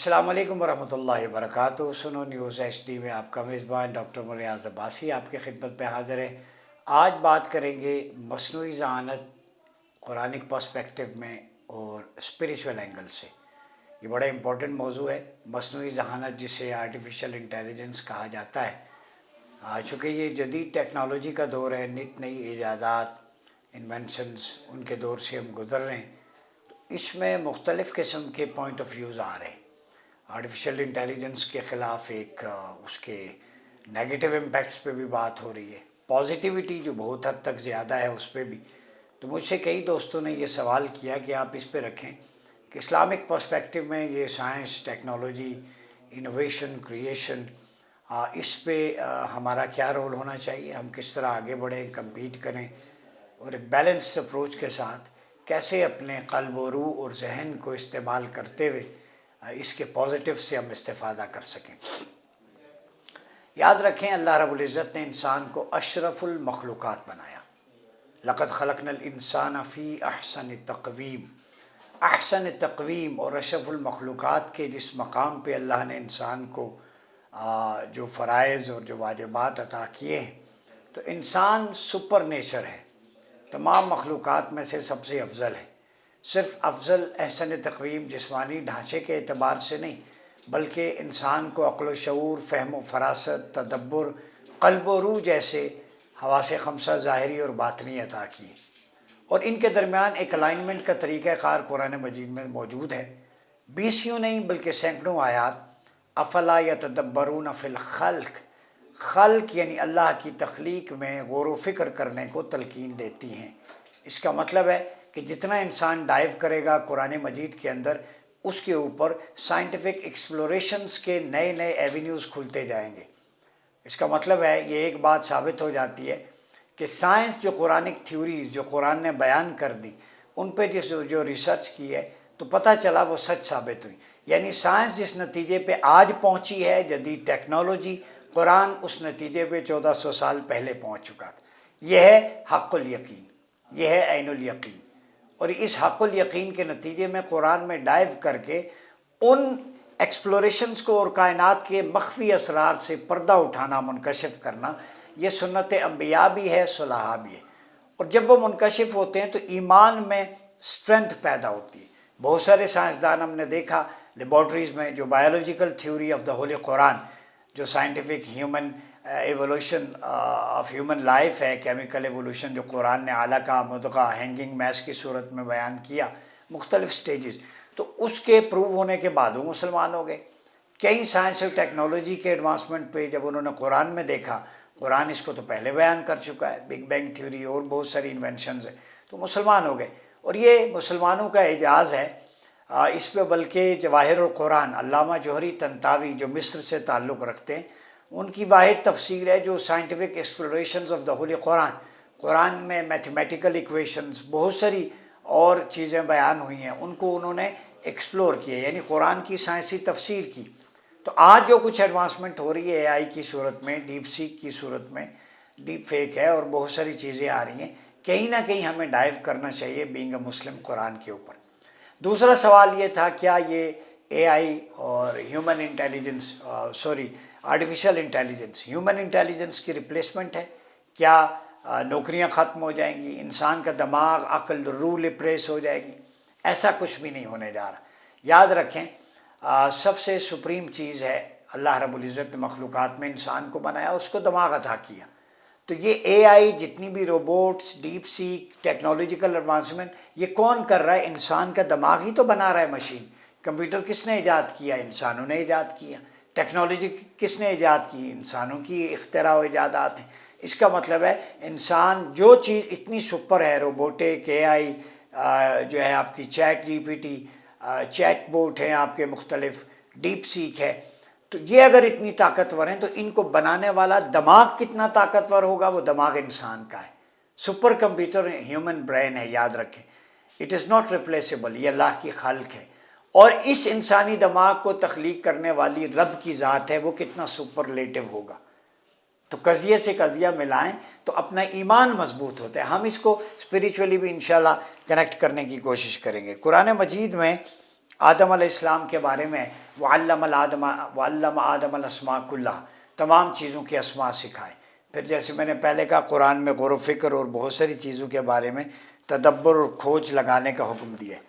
السلام علیکم ورحمۃ اللہ وبرکاتہ۔ سنو نیوز ایچ ڈی میں آپ کا میزبان ڈاکٹر مریاض عباسی آپ کی خدمت میں حاضر ہے۔ آج بات کریں گے مصنوعی ذہانت قرآنک پرسپیکٹو میں اور اسپریچول اینگل سے۔ یہ بڑا امپورٹنٹ موضوع ہے، مصنوعی ذہانت جسے آرٹیفیشل انٹیلیجنس کہا جاتا ہے۔ چونکہ یہ جدید ٹیکنالوجی کا دور ہے، نت نئی ایجادات، انوینشنز، ان کے دور سے ہم گزر رہے ہیں۔ تو اس میں مختلف قسم کے پوائنٹ آف ویوز آ رہے ہیں۔ آرٹیفیشل انٹیلیجنس کے خلاف ایک اس کے نیگیٹو امپیکٹس پہ بھی بات ہو رہی ہے، پازیٹیوٹی جو بہت حد تک زیادہ ہے اس پہ بھی۔ تو مجھ سے کئی دوستوں نے یہ سوال کیا کہ آپ اس پہ رکھیں کہ اسلامک پرسپیکٹو میں یہ سائنس، ٹیکنالوجی، انوویشن، کریشن، اس پہ ہمارا کیا رول ہونا چاہیے، ہم کس طرح آگے بڑھیں، کمپیٹ کریں، اور ایک بیلنس اپروچ کے ساتھ کیسے اپنے قلب و روح اور ذہن کو استعمال کرتے ہوئے اس کے پازیٹیو سے ہم استفادہ کر سکیں۔ یاد رکھیں، اللہ رب العزت نے انسان کو اشرف المخلوقات بنایا۔ لقد خلقنا الانسان فی احسن تقویم، احسن تقویم اور اشرف المخلوقات کے جس مقام پہ اللہ نے انسان کو جو فرائض اور جو واجبات عطا کیے ہیں، تو انسان سپر نیچر ہے، تمام مخلوقات میں سے سب سے افضل ہے۔ صرف افضل احسن تقویم جسمانی ڈھانچے کے اعتبار سے نہیں، بلکہ انسان کو عقل و شعور، فہم و فراست، تدبر، قلب و روح جیسے حواس خمسہ ظاہری اور باطنی عطا کی، اور ان کے درمیان ایک الائنمنٹ کا طریقہ کار قرآن مجید میں موجود ہے۔ بیسیوں نہیں بلکہ سینکڑوں آیات افلا یتدبرون فی الخلق، خلق یعنی اللہ کی تخلیق میں غور و فکر کرنے کو تلقین دیتی ہیں۔ اس کا مطلب ہے کہ جتنا انسان ڈائیو کرے گا قرآن مجید کے اندر، اس کے اوپر سائنٹیفک ایکسپلوریشنز کے نئے نئے ایونیوز کھلتے جائیں گے۔ اس کا مطلب ہے یہ ایک بات ثابت ہو جاتی ہے کہ سائنس جو قرآنک تھیوریز جو قرآن نے بیان کر دی، ان پہ جو ریسرچ کی ہے تو پتہ چلا وہ سچ ثابت ہوئی۔ یعنی سائنس جس نتیجے پہ آج پہنچی ہے، جدید ٹیکنالوجی، قرآن اس نتیجے پہ 1400 سال پہلے پہنچ چکا تھا۔ یہ ہے حق الیقین، یہ ہے عین الیقین، اور اس حق الیقین کے نتیجے میں قرآن میں ڈائیو کر کے ان ایکسپلوریشنز کو اور کائنات کے مخفی اسرار سے پردہ اٹھانا، منکشف کرنا، یہ سنت انبیاء بھی ہے، صلحاء بھی ہے۔ اور جب وہ منکشف ہوتے ہیں تو ایمان میں اسٹرینتھ پیدا ہوتی ہے۔ بہت سارے سائنسدان ہم نے دیکھا لیبارٹریز میں جو biological theory of the holy Quran, جو scientific human evolution of human life ہے، کیمیکل ایوولوشن جو قرآن نے علقہ، مضغہ، ہینگنگ میس کی صورت میں بیان کیا، مختلف سٹیجز، تو اس کے پروو ہونے کے بعد وہ مسلمان ہو گئے۔ کئی سائنس اور ٹیکنالوجی کے ایڈوانسمنٹ پہ جب انہوں نے قرآن میں دیکھا، قرآن اس کو تو پہلے بیان کر چکا ہے، بگ بینگ تھیوری اور بہت ساری انوینشنز ہیں، تو مسلمان ہو گئے۔ اور یہ مسلمانوں کا اعجاز ہے۔ اس پہ بلکہ جواہر القرآن، علامہ جوہری طنطاوی جو مصر سے تعلق رکھتے ہیں، ان کی واحد تفسیر ہے جو سائنٹیفک ایکسپلوریشنز آف دا ہولی قرآن۔ قرآن میں میتھمیٹیکل ایکویشنز، بہت ساری اور چیزیں بیان ہوئی ہیں، ان کو انہوں نے ایکسپلور کیا، یعنی قرآن کی سائنسی تفسیر کی۔ تو آج جو کچھ ایڈوانسمنٹ ہو رہی ہے AI کی صورت میں، ڈیپ سیک کی صورت میں، ڈیپ فیک ہے اور بہت ساری چیزیں آ رہی ہیں، کہیں نہ کہیں ہمیں ڈائیو کرنا چاہیے بینگ اے مسلم قرآن کے اوپر۔ دوسرا سوال یہ تھا، کیا یہ AI اور human intelligence artificial intelligence human intelligence کی ریپلیسمنٹ ہے؟ کیا نوکریاں ختم ہو جائیں گی، انسان کا دماغ، عقل، روح ریپلیس ہو جائے گی؟ ایسا کچھ بھی نہیں ہونے جا رہا۔ یاد رکھیں، سب سے سپریم چیز ہے، اللہ رب العزت نے مخلوقات میں انسان کو بنایا، اس کو دماغ عطا کیا۔ تو یہ AI، جتنی بھی روبوٹس، ڈیپ سیک، ٹیکنالوجیکل ایڈوانسمنٹ، یہ کون کر رہا ہے؟ انسان کا دماغ ہی تو بنا رہا ہے مشین۔ کمپیوٹر کس نے ایجاد کیا؟ انسانوں نے ایجاد کیا۔ ٹیکنالوجی کس نے ایجاد کی؟ انسانوں کی اختراع و ایجادات ہیں۔ اس کا مطلب ہے انسان جو چیز اتنی سپر ہے، روبوٹک، AI، جو ہے آپ کی چیٹ GPT، چیٹ بوٹ ہیں آپ کے مختلف، ڈیپ سیک ہے، تو یہ اگر اتنی طاقتور ہیں تو ان کو بنانے والا دماغ کتنا طاقتور ہوگا؟ وہ دماغ انسان کا ہے۔ سپر کمپیوٹر ہیومن برین ہے، یاد رکھیں، اٹ از ناٹ ریپلیسیبل، یہ اللہ کی خلق ہے۔ اور اس انسانی دماغ کو تخلیق کرنے والی رب کی ذات ہے، وہ کتنا سپرلیٹو ہوگا۔ تو قضیے سے قضیہ ملائیں تو اپنا ایمان مضبوط ہوتا ہے۔ ہم اس کو اسپریچولی بھی انشاءاللہ کنیکٹ کرنے کی کوشش کریں گے۔ قرآن مجید میں آدم علیہ السلام کے بارے میں وعلم آدم الاسماء کلھا، تمام چیزوں کے اسماء سکھائے۔ پھر جیسے میں نے پہلے کہا قرآن میں غور و فکر اور بہت ساری چیزوں کے بارے میں تدبر اور کھوج لگانے کا حکم دیا ہے۔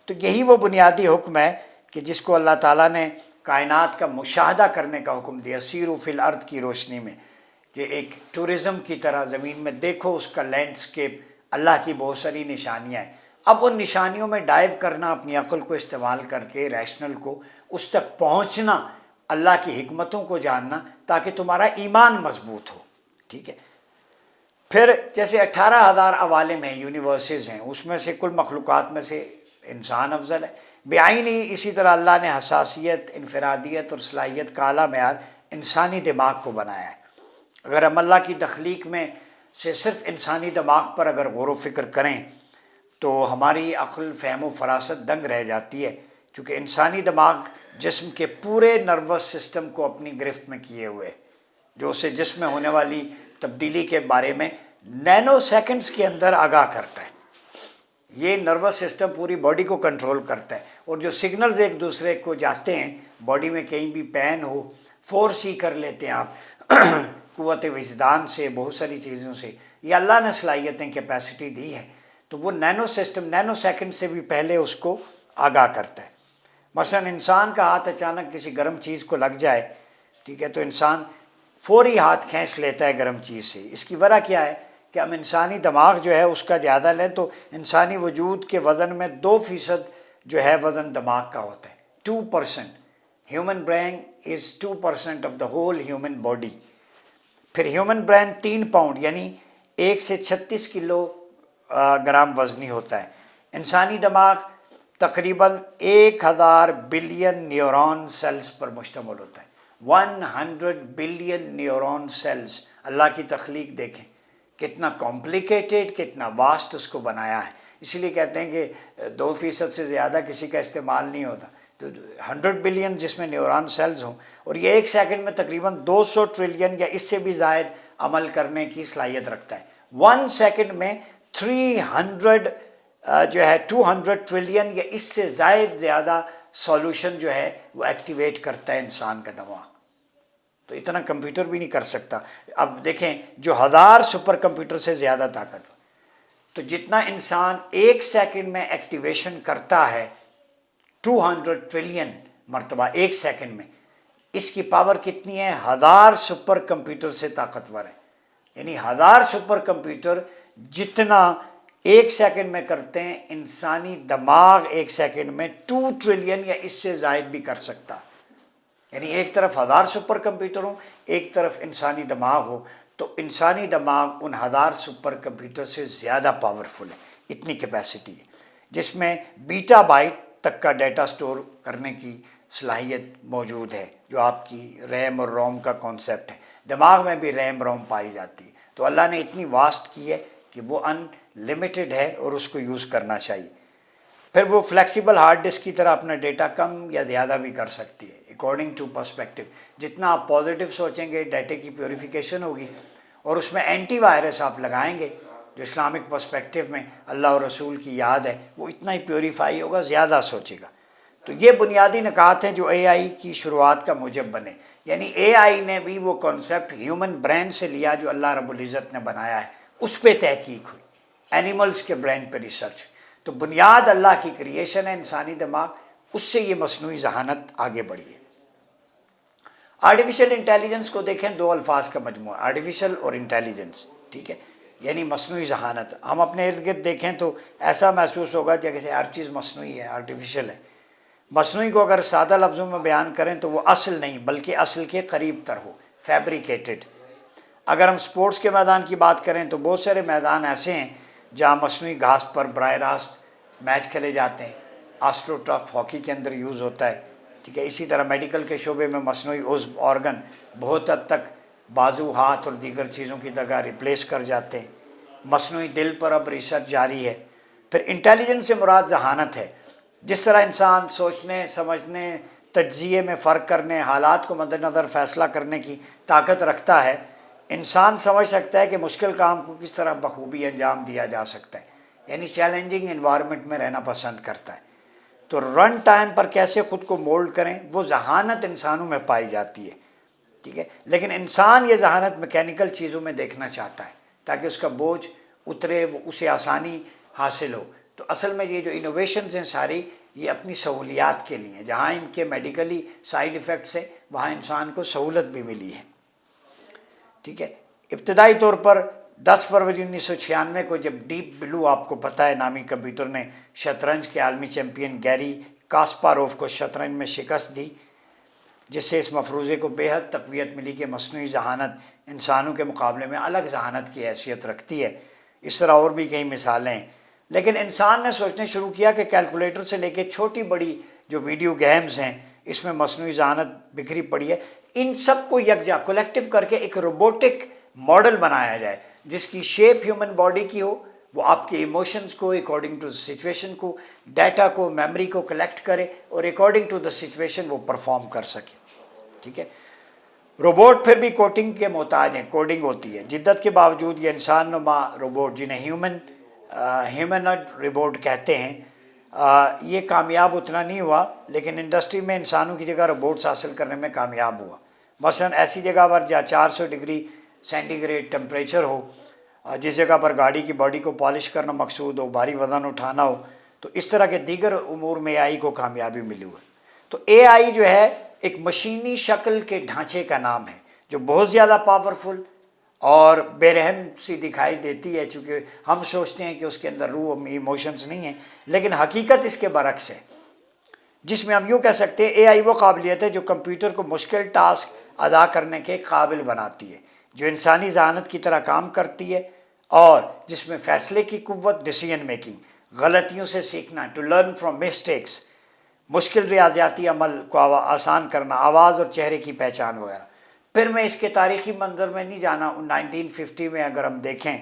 تو یہی وہ بنیادی حکم ہے کہ جس کو اللہ تعالیٰ نے کائنات کا مشاہدہ کرنے کا حکم دیا، سیروا فی الارض کی روشنی میں، کہ ایک ٹورزم کی طرح زمین میں دیکھو اس کا لینڈسکیپ، اللہ کی بہت ساری نشانیاں ہیں۔ اب ان نشانیوں میں ڈائیو کرنا، اپنی عقل کو استعمال کر کے، ریشنل کو، اس تک پہنچنا، اللہ کی حکمتوں کو جاننا، تاکہ تمہارا ایمان مضبوط ہو، ٹھیک ہے۔ پھر جیسے 18,000 عوالم ہیں، یونیورسز ہیں، اس میں سے کل مخلوقات میں سے انسان افضل ہے بعینی۔ اسی طرح اللہ نے حساسیت، انفرادیت اور صلاحیت کا اعلیٰ معیار انسانی دماغ کو بنایا ہے۔ اگر ہم اللہ کی تخلیق میں سے صرف انسانی دماغ پر اگر غور و فکر کریں تو ہماری عقل، فہم و فراست دنگ رہ جاتی ہے، چونکہ انسانی دماغ جسم کے پورے نروس سسٹم کو اپنی گرفت میں کیے ہوئے، جو اسے جسم میں ہونے والی تبدیلی کے بارے میں نینو سیکنڈز کے اندر آگاہ کرتا ہے۔ یہ نروس سسٹم پوری باڈی کو کنٹرول کرتا ہے، اور جو سگنلز ایک دوسرے کو جاتے ہیں باڈی میں، کہیں بھی پین ہو فورس ہی کر لیتے ہیں آپ قوت وجدان سے، بہت ساری چیزوں سے، یہ اللہ نے صلاحیتیں، کیپیسٹی دی ہے، تو وہ نینو سسٹم نینو سیکنڈ سے بھی پہلے اس کو آگاہ کرتا ہے۔ مثلا انسان کا ہاتھ اچانک کسی گرم چیز کو لگ جائے، ٹھیک ہے، تو انسان فوری ہاتھ کھینچ لیتا ہے گرم چیز سے۔ اس کی وجہ کیا ہے کہ ہم انسانی دماغ جو ہے اس کا زیادہ لیں تو انسانی وجود کے وزن میں 2% جو ہے وزن دماغ کا ہوتا ہے، 2%۔ Human brain is 2% of the whole human body. پھر ہیومن برین 3 پاؤنڈ یعنی 1 سے 36 کلو گرام وزنی ہوتا ہے۔ انسانی دماغ تقریباً 1000 بلین نیورون سیلز پر مشتمل ہوتا ہے۔ 100 بلین نیورون سیلز، اللہ کی تخلیق دیکھیں کتنا کمپلیکیٹڈ، کتنا واسٹ اس کو بنایا ہے۔ اسی لیے کہتے ہیں کہ 2% سے زیادہ کسی کا استعمال نہیں ہوتا، تو 100 بلین جس میں نیورون سیلز ہوں، اور یہ ایک سیکنڈ میں تقریباً 200 ٹریلین یا اس سے بھی زائد عمل کرنے کی صلاحیت رکھتا ہے۔ 1 سیکنڈ میں 300 جو ہے 200 ٹریلین یا اس سے زیادہ سولوشن جو ہے وہ ایکٹیویٹ کرتا ہے انسان کا دماغ۔ تو اتنا کمپیوٹر بھی نہیں کر سکتا۔ اب دیکھیں جو 1000 سپر کمپیوٹر سے زیادہ طاقتور، تو جتنا انسان 1 سیکنڈ میں ایکٹیویشن کرتا ہے 200 ٹریلین مرتبہ 1 سیکنڈ میں، اس کی پاور کتنی ہے؟ 1000 سپر کمپیوٹر سے طاقتور ہے۔ یعنی 1000 سپر کمپیوٹر جتنا 1 سیکنڈ میں کرتے ہیں، انسانی دماغ 1 سیکنڈ میں 2 ٹریلین یا اس سے زائد بھی کر سکتا۔ یعنی ایک طرف 1000 سپر کمپیوٹر ہوں، ایک طرف انسانی دماغ ہو، تو انسانی دماغ ان 1000 سپر کمپیوٹر سے زیادہ پاورفل ہے، اتنی کیپیسٹی ہے، جس میں بیٹا بائٹ تک کا ڈیٹا سٹور کرنے کی صلاحیت موجود ہے، جو آپ کی ریم اور روم کا کانسیپٹ ہے۔ دماغ میں بھی ریم روم پائی جاتی ہے، تو اللہ نے اتنی واسٹ کی ہے کہ وہ ان لمیٹڈ ہے اور اس کو یوز کرنا چاہیے۔ پھر وہ فلیکسیبل ہارڈ ڈسک کی طرح اپنا ڈیٹا کم یا زیادہ بھی کر سکتی ہے اکارڈنگ ٹو پرسپیکٹو۔ جتنا آپ پازیٹیو سوچیں گے ڈیٹے کی پیوریفیکیشن ہوگی، اور اس میں اینٹی وائرس آپ لگائیں گے جو اسلامک پرسپیکٹو میں اللہ اور رسول کی یاد ہے، وہ اتنا ہی پیوریفائی ہوگا، زیادہ سوچے گا۔ تو یہ بنیادی نکات ہیں جو اے آئی کی شروعات کا موجب بنے۔ یعنی اے آئی نے بھی وہ کانسیپٹ ہیومن برین سے لیا جو اللہ رب العزت نے بنایا ہے، اس پہ تحقیق ہوئی، اینیملز کے برین پہ ریسرچ۔ تو بنیاد اللہ کی کریشن ہے انسانی دماغ، اس سے یہ مصنوعی ذہانت آگے بڑھی ہے۔ آرٹیفیشل انٹیلیجنس کو دیکھیں، 2 الفاظ کا مجموعہ، آرٹیفیشل اور انٹیلیجنس، ٹھیک ہے، یعنی مصنوعی ذہانت۔ ہم اپنے ارد گرد دیکھیں تو ایسا محسوس ہوگا جیسے ہر چیز مصنوعی ہے، آرٹیفیشل ہے۔ مصنوعی کو اگر سادہ لفظوں میں بیان کریں تو وہ اصل نہیں بلکہ اصل کے قریب تر ہو، فیبریکیٹڈ۔ اگر ہم سپورٹس کے میدان کی بات کریں تو بہت سارے میدان ایسے ہیں جہاں مصنوعی گھاس پر براہ راست میچ کھیلے جاتے ہیں، آسٹرو ٹرف ہاکی کے اندر یوز ہوتا ہے، ٹھیک ہے۔ اسی طرح میڈیکل کے شعبے میں مصنوعی عضو، آرگن بہت حد تک بازو، ہاتھ اور دیگر چیزوں کی جگہ ریپلیس کر جاتے ہیں۔ مصنوعی دل پر اب ریسرچ جاری ہے۔ پھر انٹیلیجنس سے مراد ذہانت ہے، جس طرح انسان سوچنے، سمجھنے، تجزیے میں فرق کرنے، حالات کو مد نظر فیصلہ کرنے کی طاقت رکھتا ہے۔ انسان سمجھ سکتا ہے کہ مشکل کام کو کس طرح بخوبی انجام دیا جا سکتا ہے، یعنی چیلنجنگ انوائرمنٹ میں رہنا پسند کرتا ہے۔ تو رن ٹائم پر کیسے خود کو مولڈ کریں، وہ ذہانت انسانوں میں پائی جاتی ہے، ٹھیک ہے. لیکن انسان یہ ذہانت میکینیکل چیزوں میں دیکھنا چاہتا ہے تاکہ اس کا بوجھ اترے، اسے آسانی حاصل ہو. تو اصل میں یہ جو انوویشنز ہیں ساری، یہ اپنی سہولیات کے لیے ہیں. جہاں ان کے میڈیکلی سائیڈ ایفیکٹس ہیں وہاں انسان کو سہولت بھی ملی ہے، ٹھیک ہے. ابتدائی طور پر 10 فروری 1996 کو جب ڈیپ بلو، آپ کو پتہ ہے، نامی کمپیوٹر نے شطرنج کے عالمی چیمپئن گیری کاسپاروف کو شطرنج میں شکست دی، جس سے اس مفروضے کو بے حد تقویت ملی کہ مصنوعی ذہانت انسانوں کے مقابلے میں الگ ذہانت کی حیثیت رکھتی ہے. اس طرح اور بھی کئی مثالیں ہیں. لیکن انسان نے سوچنا شروع کیا کہ کیلکولیٹر سے لے کے چھوٹی بڑی جو ویڈیو گیمز ہیں اس میں مصنوعی ذہانت بکھری پڑی ہے. ان سب کو یکجا کولیکٹیو کر کے ایک روبوٹک ماڈل بنایا جائے جس کی شیپ ہیومن باڈی کی ہو، وہ آپ کے ایموشنز کو اکارڈنگ ٹو سچویشن کو، ڈیٹا کو، میموری کو کلیکٹ کرے اور اکارڈنگ ٹو دا سچویشن وہ پرفارم کر سکے، ٹھیک ہے. روبوٹ پھر بھی کوڈنگ کے محتاج ہیں، کوڈنگ ہوتی ہے. جدت کے باوجود یہ انسان نما روبوٹ، جنہیں ہیومنڈ روبوٹ کہتے ہیں، یہ کامیاب اتنا نہیں ہوا، لیکن انڈسٹری میں انسانوں کی جگہ روبوٹس حاصل کرنے میں کامیاب ہوا. مثلا ایسی جگہ پر جہاں 400 ڈگری سینٹی گریڈ ٹمپریچر ہو، جس جگہ پر گاڑی کی باڈی کو پالش کرنا مقصود ہو، بھاری وزن اٹھانا ہو، تو اس طرح کے دیگر امور میں اے آئی کو کامیابی ملی ہوئی. تو اے آئی جو ہے ایک مشینی شکل کے ڈھانچے کا نام ہے جو بہت زیادہ پاورفل اور بے رحم سی دکھائی دیتی ہے، چونکہ ہم سوچتے ہیں کہ اس کے اندر روح ایموشنز نہیں ہیں، لیکن حقیقت اس کے برعکس ہے. جس میں ہم یوں کہہ سکتے ہیں اے آئی وہ قابلیت ہے جو کمپیوٹر کو مشکل ٹاسک ادا کرنے کے قابل بناتی ہے، جو انسانی ذہانت کی طرح کام کرتی ہے اور جس میں فیصلے کی قوت، ڈیسیژن میکنگ، غلطیوں سے سیکھنا، ٹو لرن فرام مسٹیکس، مشکل ریاضیاتی عمل کو آسان کرنا، آواز اور چہرے کی پہچان وغیرہ. پھر میں اس کے تاریخی منظر میں نہیں جانا. 1950 میں اگر ہم دیکھیں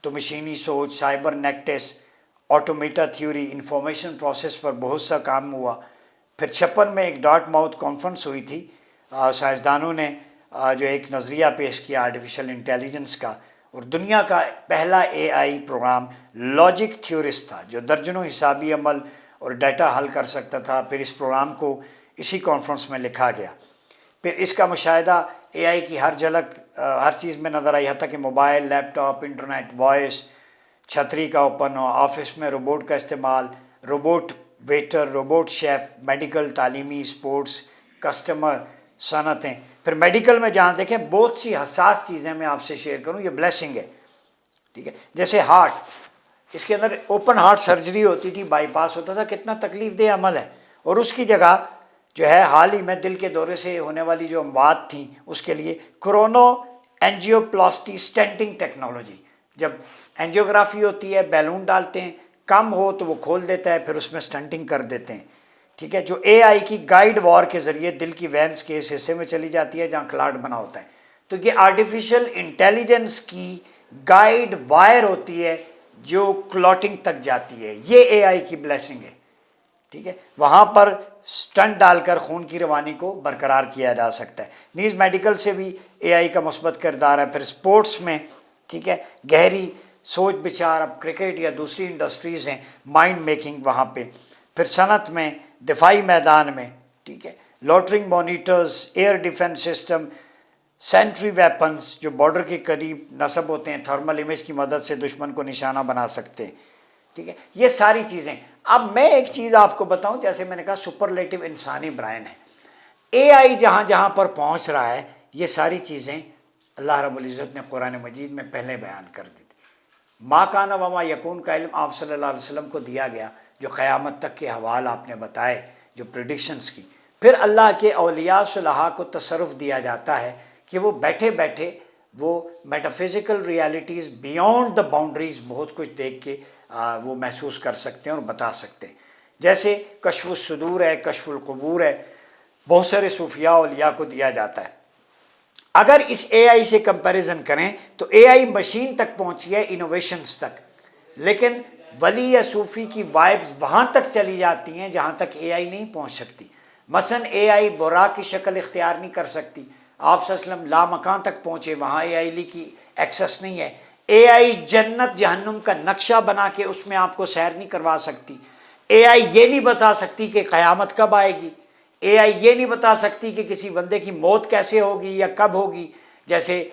تو مشینی سوچ، cybernetics, automata theory, information process پر بہت سا کام ہوا. پھر 56 میں ایک ڈاٹ ماؤتھ کانفرنس ہوئی تھی، سائنسدانوں نے جو ایک نظریہ پیش کیا آرٹیفیشل انٹیلیجنس کا، اور دنیا کا پہلا اے آئی پروگرام لاجک تھیورسٹ تھا جو درجنوں حسابی عمل اور ڈیٹا حل کر سکتا تھا. پھر اس پروگرام کو اسی کانفرنس میں لکھا گیا. پھر اس کا مشاہدہ اے آئی کی ہر جھلک ہر چیز میں نظر آئی، حتیٰ کہ mobile, laptop, internet, voice, چھتری کا اوپن، آفس میں روبوٹ کا استعمال، robot waiter, robot chef, medical, تعلیمی، سپورٹس، کسٹمر، صنعتیں. پھر میڈیکل میں جہاں دیکھیں بہت سی حساس چیزیں میں آپ سے شیئر کروں، یہ بلیسنگ ہے، ٹھیک ہے. جیسے ہارٹ، اس کے اندر اوپن ہارٹ سرجری ہوتی تھی، بائی پاس ہوتا تھا، کتنا تکلیف دہ عمل ہے، اور اس کی جگہ جو ہے حال ہی میں دل کے دورے سے ہونے والی جو اموات تھیں اس کے لیے کرونو اینجیو پلاسٹی اسٹینٹنگ ٹیکنالوجی. جب اینجیوگرافی ہوتی ہے، بیلون ڈالتے ہیں، کم ہو تو وہ کھول دیتا ہے، پھر اس میں اسٹنٹنگ کر دیتے ہیں، ٹھیک ہے. جو اے آئی کی گائیڈ وار کے ذریعے دل کی وینس کے اس حصے میں چلی جاتی ہے جہاں کلاٹ بنا ہوتا ہے. تو یہ آرٹیفیشل انٹیلیجنس کی گائیڈ وائر ہوتی ہے جو کلاٹنگ تک جاتی ہے، یہ اے آئی کی بلیسنگ ہے، ٹھیک ہے. وہاں پر سٹنٹ ڈال کر خون کی روانی کو برقرار کیا جا سکتا ہے. نیز میڈیکل سے بھی اے آئی کا مثبت کردار ہے. پھر سپورٹس میں، ٹھیک ہے، گہری سوچ بچار، اب کرکٹ یا دوسری انڈسٹریز ہیں، مائنڈ میکنگ وہاں پہ. پھر صنعت میں، دفاعی میدان میں، ٹھیک ہے، loitering monitors, air defence system, sentry weapons جو بارڈر کے قریب نصب ہوتے ہیں، تھرمل امیج کی مدد سے دشمن کو نشانہ بنا سکتے ہیں، ٹھیک ہے. یہ ساری چیزیں. اب میں ایک چیز آپ کو بتاؤں، جیسے میں نے کہا سپرلیٹو انسانی برائن ہے. اے آئی جہاں جہاں پر پہنچ رہا ہے یہ ساری چیزیں اللہ رب العزت نے قرآن مجید میں پہلے بیان کر دی تھی. ما کان وما یکون کا علم آپ صلی اللہ علیہ وسلم کو دیا گیا، جو قیامت تک کے حوال آپ نے بتائے، جو پریڈکشنز کی. پھر اللہ کے اولیاء صلحاء کو تصرف دیا جاتا ہے کہ وہ بیٹھے بیٹھے وہ metaphysical realities beyond the boundaries بہت کچھ دیکھ کے وہ محسوس کر سکتے ہیں اور بتا سکتے ہیں. جیسے کشف الصدور ہے، کشف القبور ہے، بہت سارے صوفیاء اولیاء کو دیا جاتا ہے. اگر اس اے آئی سے کمپیریزن کریں تو اے آئی مشین تک پہنچی ہے، انوویشنز تک، لیکن ولی یا صوفی کی وائبز وہاں تک چلی جاتی ہیں جہاں تک اے آئی نہیں پہنچ سکتی. مثلا اے آئی براق کی شکل اختیار نہیں کر سکتی. آپ صلی اللہ علیہ وسلم لامکان تک پہنچے، وہاں اے آئی کی ایکسس نہیں ہے. اے آئی جنت جہنم کا نقشہ بنا کے اس میں آپ کو سیر نہیں کروا سکتی. اے آئی یہ نہیں بتا سکتی کہ قیامت کب آئے گی، اے آئی یہ نہیں بتا سکتی کہ کسی بندے کی موت کیسے ہوگی یا کب ہوگی۔ جیسے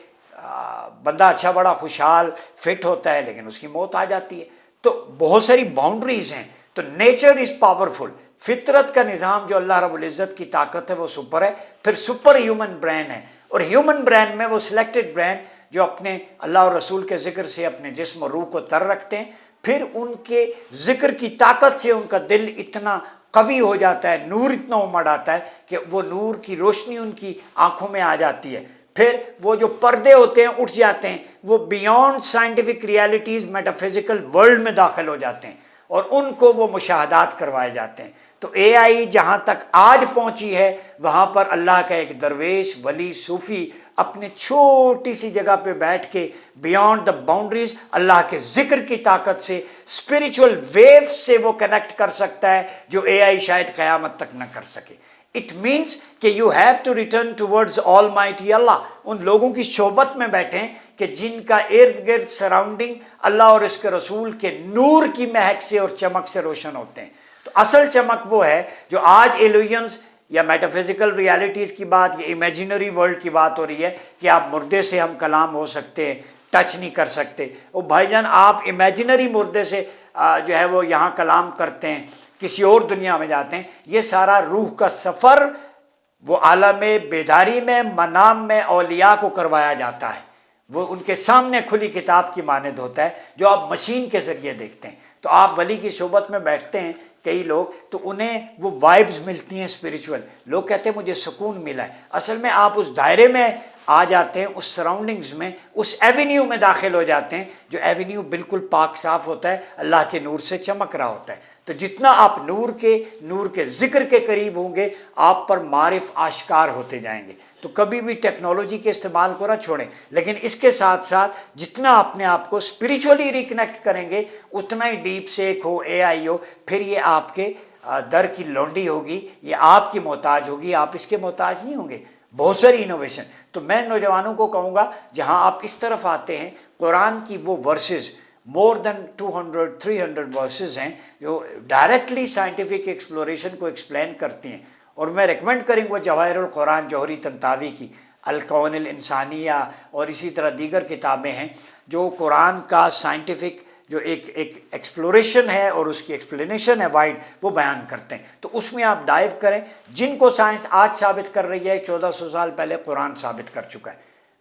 بندہ اچھا بڑا خوشحال فٹ ہوتا ہے لیکن اس کی موت آ جاتی ہے۔ تو بہت ساری باؤنڈریز ہیں۔ تو نیچر از پاورفل، فطرت کا نظام جو اللہ رب العزت کی طاقت ہے وہ سپر ہے۔ پھر سپر ہیومن برین ہے، اور ہیومن برین میں وہ سلیکٹڈ برین جو اپنے اللہ اور رسول کے ذکر سے اپنے جسم اور روح کو تر رکھتے ہیں، پھر ان کے ذکر کی طاقت سے ان کا دل اتنا قوی ہو جاتا ہے، نور اتنا امڑ آتا ہے کہ وہ نور کی روشنی ان کی آنکھوں میں آ جاتی ہے۔ پھر وہ جو پردے ہوتے ہیں اٹھ جاتے ہیں، وہ beyond scientific realities metaphysical world میں داخل ہو جاتے ہیں، اور ان کو وہ مشاہدات کروائے جاتے ہیں۔ تو اے آئی جہاں تک آج پہنچی ہے، وہاں پر اللہ کا ایک درویش ولی صوفی اپنے چھوٹی سی جگہ پہ بیٹھ کے بیونڈ دا باؤنڈریز اللہ کے ذکر کی طاقت سے اسپریچول ویوز سے وہ کنیکٹ کر سکتا ہے، جو اے آئی شاید قیامت تک نہ کر سکے۔ اٹ مینس کہ you have to return towards almighty Allah, ان لوگوں کی صحبت میں بیٹھیں کہ جن کا ارد گرد سراؤنڈنگ اللہ اور اس کے رسول کے نور کی مہک سے اور چمک سے روشن ہوتے ہیں۔ تو اصل چمک وہ ہے جو آج ایلوینز یا میٹافزیکل ریالٹیز کی بات یا امیجنری ورلڈ کی بات ہو رہی ہے کہ آپ مردے سے ہم کلام ہو سکتے ہیں، ٹچ نہیں کر سکتے۔ وہ بھائی جان آپ امیجنری مردے سے جو ہے وہ یہاں کلام کرتے ہیں، کسی اور دنیا میں جاتے ہیں۔ یہ سارا روح کا سفر وہ عالم بیداری میں منام میں اولیاء کو کروایا جاتا ہے، وہ ان کے سامنے کھلی کتاب کی مانند ہوتا ہے جو آپ مشین کے ذریعے دیکھتے ہیں۔ تو آپ ولی کی صحبت میں بیٹھتے ہیں کئی لوگ، تو انہیں وہ وائبز ملتی ہیں اسپریچول، لوگ کہتے ہیں مجھے سکون ملا ہے۔ اصل میں آپ اس دائرے میں آ جاتے ہیں، اس سراؤنڈنگز میں، اس ایونیو میں داخل ہو جاتے ہیں جو ایونیو بالکل پاک صاف ہوتا ہے، اللہ کے نور سے چمک رہا ہوتا ہے۔ تو جتنا آپ نور کے ذکر کے قریب ہوں گے، آپ پر معرف آشکار ہوتے جائیں گے۔ تو کبھی بھی ٹیکنالوجی کے استعمال کو نہ چھوڑیں، لیکن اس کے ساتھ ساتھ جتنا اپنے آپ کو اسپریچولی ریکنیکٹ کریں گے، اتنا ہی ڈیپ سیک ہو، اے آئی ہو، پھر یہ آپ کے در کی لونڈی ہوگی، یہ آپ کی محتاج ہوگی، آپ اس کے محتاج نہیں ہوں گے۔ بہت ساری انوویشن۔ تو میں نوجوانوں کو کہوں گا جہاں آپ اس طرف آتے ہیں، قرآن کی وہ ورسز مور دین 200-300 ورسز ہیں جو ڈائریکٹلی سائنٹیفک ایکسپلوریشن کو ایکسپلین کرتی ہیں، اور میں ریکمینڈ کریں گا جواہر القرآن جوہری طنطاوی کی، الکون الانسانیہ، اور اسی طرح دیگر کتابیں ہیں جو قرآن کا سائنٹیفک جو ایک ایکسپلوریشن ہے اور اس کی ایکسپلینیشن ہے وائڈ، وہ بیان کرتے ہیں۔ تو اس میں آپ ڈائیو کریں۔ جن کو سائنس آج ثابت کر رہی ہے، 1400 سال پہلے قرآن ثابت کر چکا ہے۔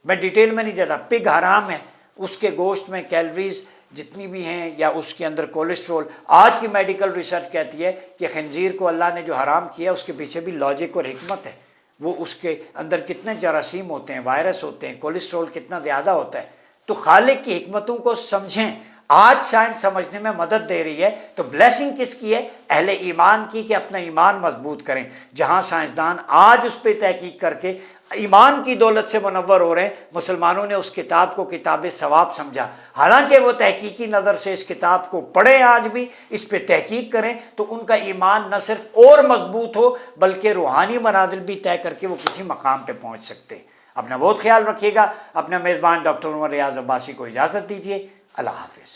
میں ڈیٹیل میں نہیں جاتا۔ پگ حرام ہے، اس کے گوشت میں کیلوریز جتنی بھی ہیں یا اس کے اندر کولیسٹرول، آج کی میڈیکل ریسرچ کہتی ہے کہ خنزیر کو اللہ نے جو حرام کیا اس کے پیچھے بھی لاجک اور حکمت ہے۔ وہ اس کے اندر کتنے جراثیم ہوتے ہیں، وائرس ہوتے ہیں، کولیسٹرول کتنا زیادہ ہوتا ہے۔ تو خالق کی حکمتوں کو سمجھیں۔ آج سائنس سمجھنے میں مدد دے رہی ہے، تو بلیسنگ کس کی ہے؟ اہل ایمان کی، کہ اپنا ایمان مضبوط کریں۔ جہاں سائنسدان آج اس پہ تحقیق کر کے ایمان کی دولت سے منور ہو رہے ہیں، مسلمانوں نے اس کتاب کو کتاب ثواب سمجھا، حالانکہ وہ تحقیقی نظر سے اس کتاب کو پڑھیں، آج بھی اس پہ تحقیق کریں، تو ان کا ایمان نہ صرف اور مضبوط ہو بلکہ روحانی منازل بھی طے کر کے وہ کسی مقام پہ پہنچ سکتے ہیں۔ اپنا بہت خیال رکھیے گا۔ اپنا میزبان ڈاکٹر عمر ریاض عباسی کو اجازت دیجیے۔ اللہ حافظ۔